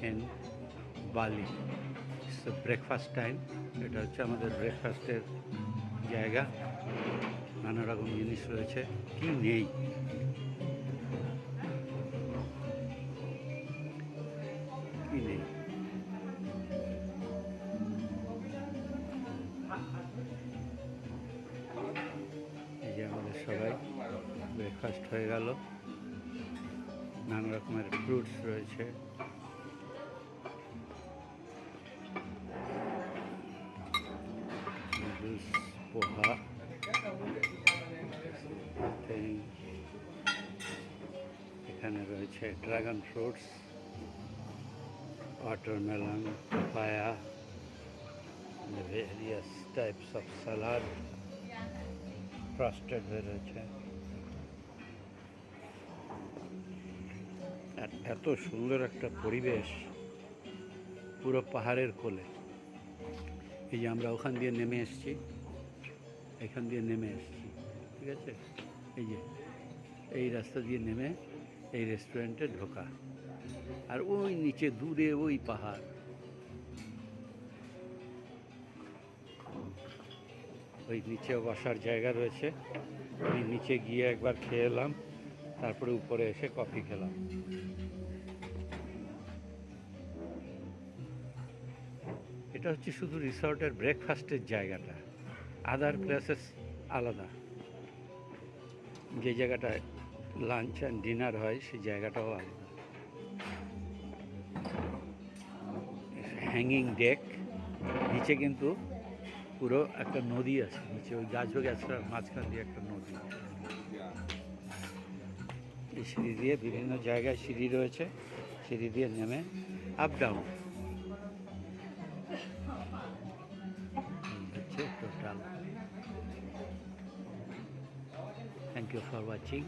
in Bali. It's the breakfast time. এটা হচ্ছে আমাদের ব্রেকফাস্টের জায়গা। নানা রকম জিনিস রয়েছে, কি নেই কি নেই। এই যে আমাদের সবাই ব্রেকফাস্ট হয়ে গেল। নানা রকমের ফ্রুটস রয়েছে, নুডলস, পোহা, এখানে রয়েছে dragon fruits, watermelon, papaya, various types of salad, frosted হয়ে রয়েছে। আর এত সুন্দর একটা পরিবেশ, পুরো পাহাড়ের কোলে। এই যে আমরা ওখান দিয়ে নেমে এসেছি, এখান দিয়ে নেমে এসেছি, ঠিক আছে। এই যে এই রাস্তা দিয়ে নেমে এই রেস্টুরেন্টে ঢোকা, আর ওই নিচে দূরে ওই পাহাড়। ওই নিচে বসার জায়গা রয়েছে, ওই নিচে গিয়ে একবার খেয়ে এলাম, তারপরে উপরে এসে কফি খেলাম। এটা হচ্ছে শুধু রিসর্টের ব্রেকফাস্টের জায়গাটা, আদার প্লেসেস আলাদা। যে জায়গাটায় লাঞ্চ অ্যান্ড ডিনার হয় সেই জায়গাটাও আলাদা। হ্যাঙ্গিং ডেক, নিচে কিন্তু পুরো একটা নদী আছে, নিচে ওই গাছটার মাঝখান দিয়ে একটা নদী। এই সিঁড়ি দিয়ে বিভিন্ন জায়গায় সিঁড়ি রয়েছে, সিঁড়ি দিয়ে নেমে আপ ডাউন হচ্ছে total. Thank you for watching.